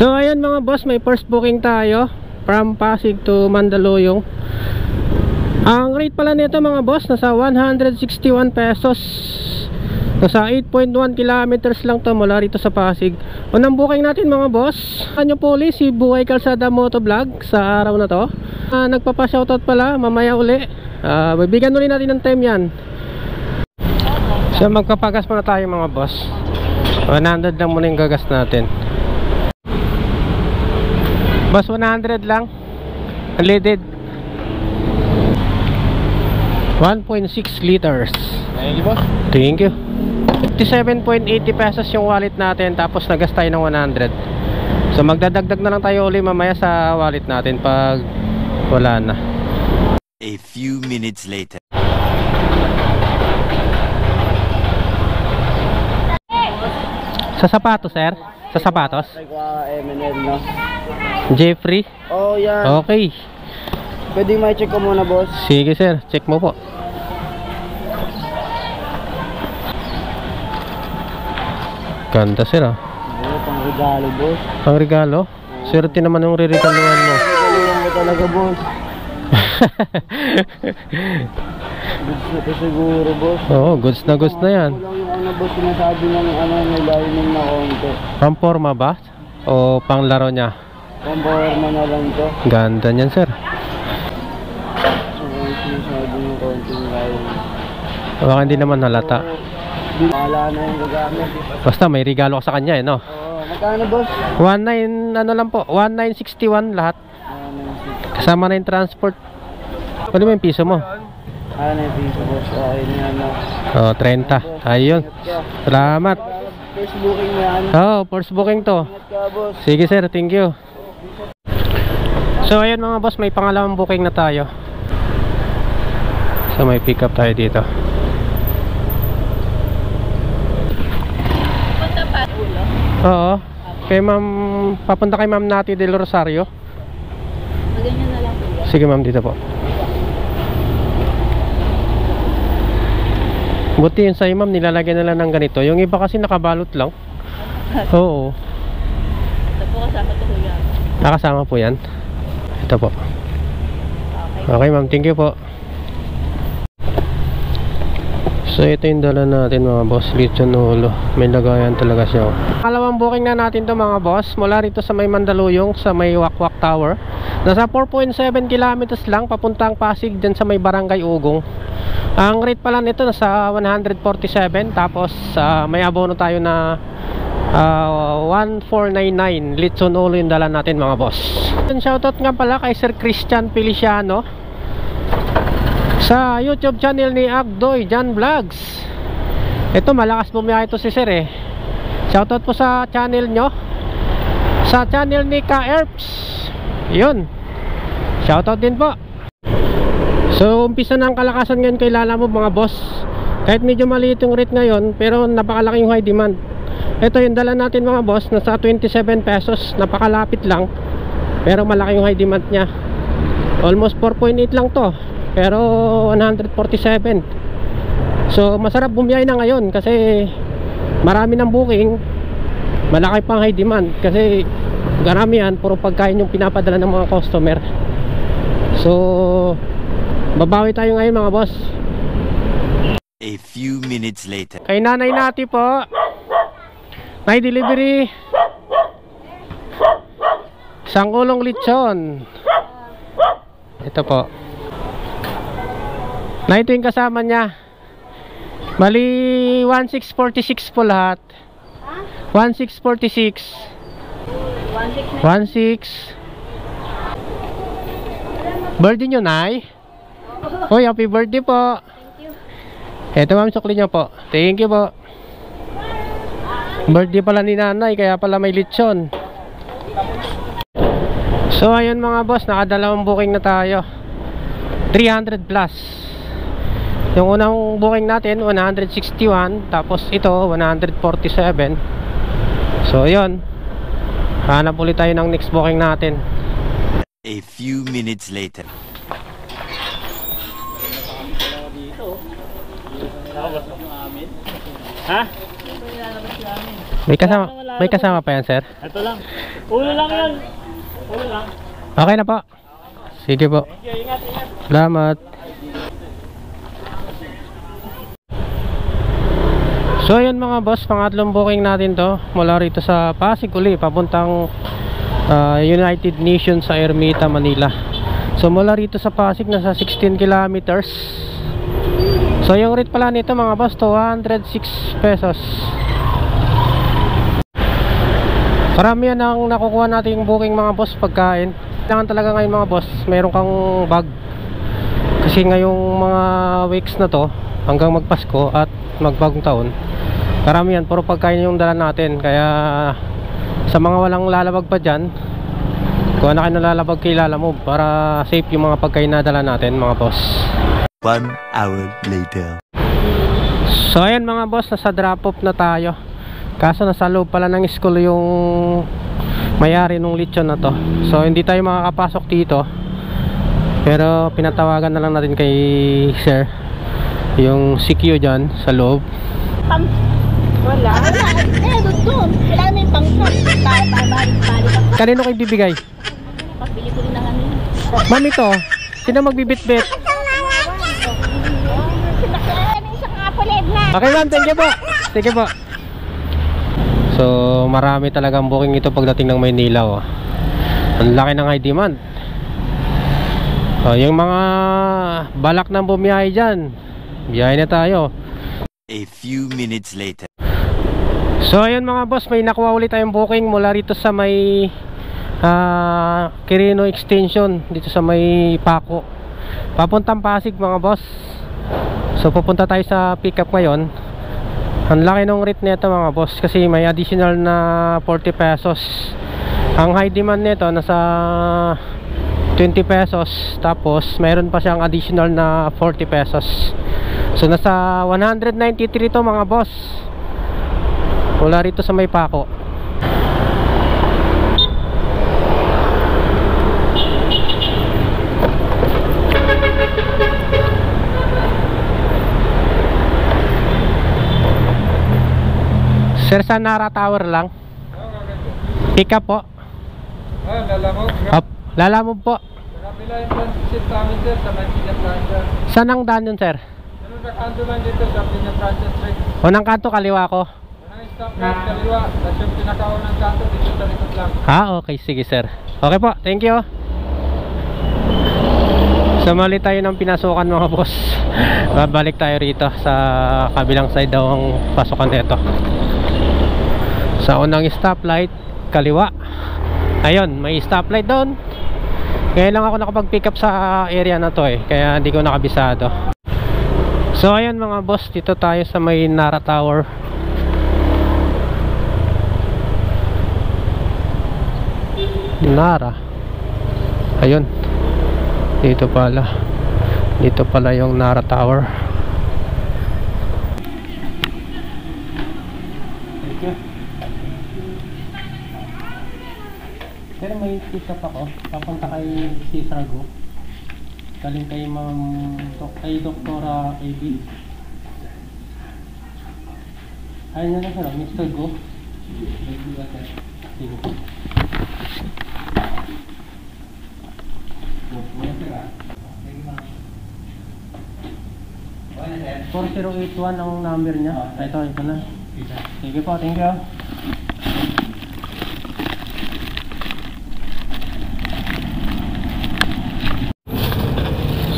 So ayan mga boss, may first booking tayo from Pasig to Mandaluyong. Ang rate pala nito mga boss, nasa 161 pesos. Nasa 8.1 kilometers lang to mula rito sa Pasig. Unang booking natin mga boss, ano po ulit si Buhay Kalsada Motovlog sa araw na to. Nagpapa-shoutout pala, mamaya uli. Bibigyan ulit natin ng time yan. So magpapagas muna tayo mga boss. 100 lang muna yung gagas natin. Boss, 100 lang. Unleaded. 1.6 liters. Thank you, boss. Thank you. 57.80 pesos yung wallet natin, tapos nagas tayo ng 100. So magdadagdag na lang tayo ulit mamaya sa wallet natin pag wala na. A few minutes later. Sa sapatos, sir? Sa sapatos? MNL, no? Jeffrey? Oh, yan. Okay. Pwede may check ko muna, boss. Sige sir, check mo po. Ganda sir ah. Pang regalo, boss. Pang regalo? Swerte naman yung re-regaluhan mo. Regaluhan mo talaga, boss. Goods na to siguro, boss. Oo, goods na yan. Kulang yung ano, boss, sinasabi ng may lining na konti. Pamporma ba? O pang laro niya? Pamporma na lang to. Ganda niyan sir. Sinasabi ng konting lining. Baka hindi naman halata. Wala na yung gagamit. Basta may regalo ka sa kanya eh, no? Oo, magkano, boss? 19, ano lang po, 1961 lahat. Kasama na yung transport. Ano mo yung piso mo? Ano yung piso, boss? Okay na yan, no? Oh, 30. Ayun. Salamat. First booking mo yan. Oh, first booking to. Ingat ka, boss. Sige sir, thank you. So ayun mga boss, may pangalawang booking na tayo. So may pick up tayo dito. Oo. Kay ma'am, papunta kay ma'am Nati del Rosario. Ganyan na lang po. Sige ma'am, dito po. Buti yun sa'yo ma'am, nilalagyan na lang ng ganito. Yung iba kasi nakabalot lang. Oo. Ito po kasama to kuya. Nakasama po yan. Ito po. Okay. Okay ma'am, thank you po. So ito yung dala natin mga boss, lechon ulo. May lagayan talaga siya. Kalawang booking na natin to mga boss, mula rito sa may Mandaluyong, sa may Wakwak Tower. Nasa 4.7 kilometers lang papuntang Pasig, dyan sa may Barangay Ugong. Ang rate pala nito nasa 147. Tapos may abono tayo na 1499 lechon ulo yung dala natin mga boss. Shoutout nga pala kay Sir Christian Feliciano sa YouTube channel ni Agdoy Jan Vlogs. Ito malakas bumiyahe ito si Sir eh. Shoutout po sa channel nyo, sa channel ni Ka Erps. Yun, shoutout din po. So umpisa na ang kalakasan ngayon kay Lala Move mga boss. Kahit medyo maliit yung rate ngayon, pero napakalaki yung high demand. Ito yung dala natin mga boss, nasa 27 pesos. Napakalapit lang, pero malaki yung high demand nya. Almost 4.8 lang to, pero 147. So masarap bumiyahe na ngayon kasi marami ng booking. Malaki pang high demand kasi karamihan puro pagkain yung pinapadala ng mga customer. So babawi tayo ngayon mga boss. A few minutes later. Kay Nanay Nati po, may delivery isang ulong lechon. Ito po. Na ito yung kasama niya. Bali 1646 po lahat. 1646. 16. Birthday nyo, Nay? Uy, happy birthday po. Ito ma'am, sukli nyo po. Thank you po. Birthday pala ni Nanay, kaya pala may lechon. So ayun mga boss, nakadalawang booking na tayo. 300 plus. Yung unang booking natin 161, tapos ito 147. So ayun, hanap ulit tayo ng next booking natin. A few minutes later. Ha? May kasama pa yan, sir? Ito lang. Ulo lang yan. Ulo lang. Okay na po. Sige po. Ingat. Salamat. So yun mga boss, pangatlong booking natin to mula rito sa Pasig uli papuntang United Nations sa Ermita, Manila. So mula rito sa Pasig nasa 16 kilometers. So yung rate pala nito mga boss, 206 pesos. Karamihan ang nakukuha nating booking mga boss pagkain. Kailangan talaga ngayon mga boss, mayroon kang bag. Kasi ngayong mga weeks na to hanggang magpasko at magbagong taon, karamihan puro pagkain yung dala natin. Kaya sa mga walang lalabag pa dyan, kuha na kayo ng lalabag kay Lalamove para safe yung mga pagkain na dala natin mga boss. 1 hour later. So ayan mga boss, nasa drop off na tayo. Kaso nasa loob pala ng school yung may-ari nung lechon na to. So hindi tayo makakapasok dito. Pero pinatawagan na lang natin kay sir yung CQ dyan sa loob. Wala. Doon. Kailangan may pangkat. Balik. Kanino kayo bibigay? Pagbili ko rin ng ano. Mami to, sino magbibit-bit? Okay ma'am, thank you po. Sige po. So marami talagang booking ito pagdating ng Maynila, oh. Ang laki ng high demand. Yung mga balak ng bumiyahe dyan, biyahe na tayo. A few minutes later. So ayun mga boss, may nakuha ulit tayong booking mula rito sa may Quirino Extension, dito sa may Paco papuntang Pasig mga boss. So pupunta tayo sa pick up ngayon. Ang laki ng rate nito mga boss, kasi may additional na 40 pesos. Ang high demand nito nasa 20 pesos, tapos mayroon pa siyang additional na 40 pesos. So nasa 193 to mga boss, wala rito sa may Paco. Sir, sa Nara Tower lang. Pick up po. Lalamog. Lalamove po. Nakapila yung transit namin sir sa Manila Plaza. Saan ang daan yun, sir? Ano nakanto lang dito sa Manila Plaza Street. Unang kanto, kaliwa ko. Unang stop lang kaliwa. Tapos yung pinakaunang kanto dito sa likod lang. Okay, sige sir. Okay po, thank you. Sumali tayo ng pinasukan mga boss. Babalik tayo rito sa kabilang side daw ang pasukan nito. Sa unang stoplight, kaliwa. Ayun, may stoplight doon. Ngayon lang ako nakapag-pick up sa area na to kaya hindi ko nakabisado. So ayun mga boss, dito tayo sa may Nara Tower. Nara. Ayun. Dito pala yung Nara Tower. Thank you. Pero may pick up ako, papunta kay Cesar Go. Galing kay Doktora AB. Ayun na lang sir, Mr. Go. Sige po. 4081 ang number niya. Ito na. Sige po, thank you.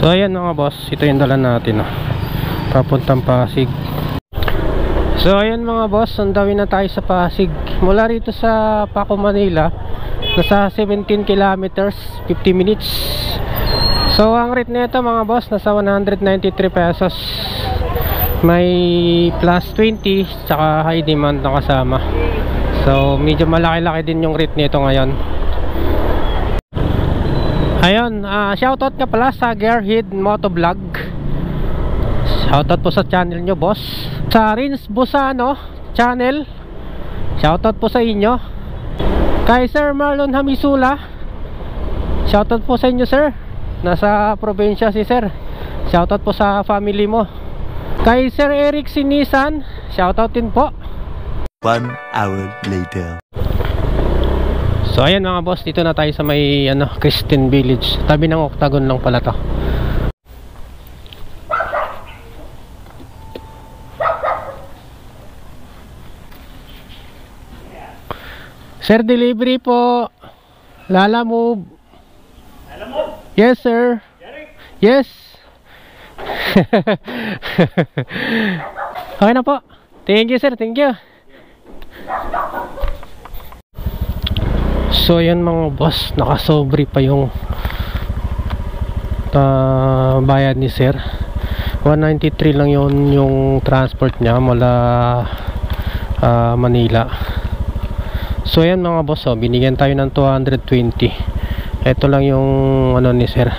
So ayan mga boss, ito yung dala natin papuntang Pasig. So ayan mga boss, andawin na tayo sa Pasig. Mula rito sa Paco, Manila, nasa 17 kilometers, 50 minutes. So ang rate nito mga boss, nasa 193 pesos. May plus 20 saka high demand na kasama. So medyo malaki-laki din yung rate nito ngayon. Ayun, shoutout ka pala sa Gearhead Motovlog. Shoutout po sa channel nyo boss. Sa Rins Busano channel, shoutout po sa inyo. Kay Sir Marlon Hamisula, shoutout po sa inyo sir. Nasa probinsya si sir. Shoutout po sa family mo. Kay Sir Eric Sinisan, shoutout din po. 1 hour later. So ayan mga boss, dito na tayo sa may Christian Village. Tabi ng Octagon lang pala to. Sir, delivery po. Lala Move. Yes sir. Yes. Okay na po. Thank you sir, thank you. So yan mga boss, nakasobre pa yung bayad ni sir. 193 lang yun yung transport niya mula Manila. So yan mga boss, binigyan tayo ng 220. Ito lang yung ni sir,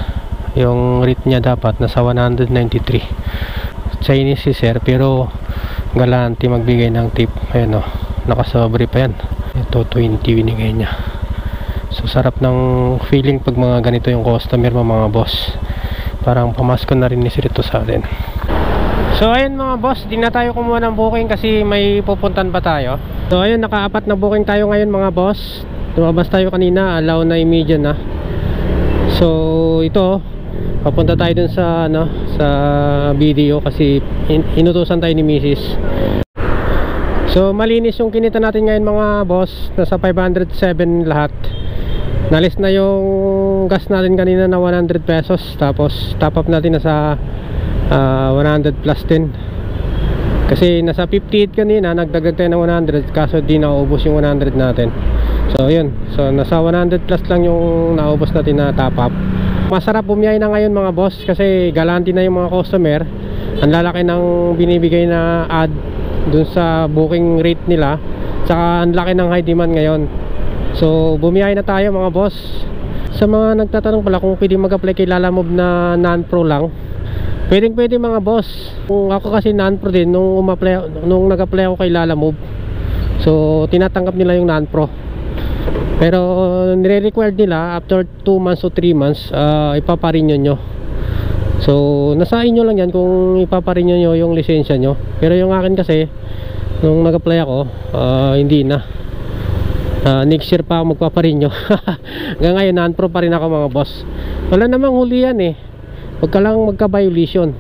yung rate niya dapat nasa 193. Chinese si sir pero galante magbigay ng tip. Ayan nakasobre pa yan. Ito 20 binigay niya. So sarap ng feeling pag mga ganito yung customer mo mga boss. Parang pamasko na rin ni sir ito sa atin. So ayun mga boss, di na tayo kumuha ng booking kasi may pupuntan pa tayo. So ayun, naka-apat na booking tayo ngayon mga boss. Lumabas tayo kanina, allow na immediate na. So ito, papunta tayo dun sa sa video kasi inutusan tayo ni Mrs. So malinis yung kinita natin ngayon mga boss, nasa 507 lahat. Nalis na yung gas natin kanina na 100 pesos. Tapos top up natin nasa 100 plus din. Kasi nasa 58 kanina, nagdagdag tayo ng 100. Kaso di naubos yung 100 natin. So yun, so nasa 100 plus lang yung naubos natin na top up. Masarap bumiyay na ngayon mga boss kasi galante na yung mga customer. Ang lalaki ng binibigay na ad dun sa booking rate nila. Tsaka ang laki ng high demand ngayon. So bumiyahe na tayo mga boss. Sa mga nagtatanong pala kung pwede mag-apply kay Lala Move na non-pro lang, pwede mga boss. Kung ako kasi non-pro din nung nag-apply ako kay Lala Move. So tinatanggap nila yung non-pro. Pero nire-required nila after 2 months o 3 months ipaparenew nyo. So nasa inyo lang yan kung ipaparenew nyo yung lisensya nyo. Pero yung akin kasi nung nag-apply ako, hindi na. Next year pa ako magpaparenew. Hanggang ngayon non-pro pa rin ako mga boss. Wala namang huli yan eh. Huwag ka lang magka-violation.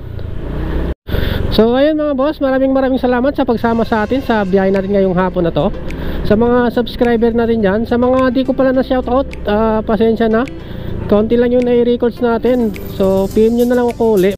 So ayun mga boss, maraming salamat sa pagsama sa atin sa biyahe natin ngayong hapon na to. Sa mga subscriber natin dyan, sa mga di ko pala na shoutout, pasensya na. Konti lang yung na-records natin. So PM nyo na lang ako uli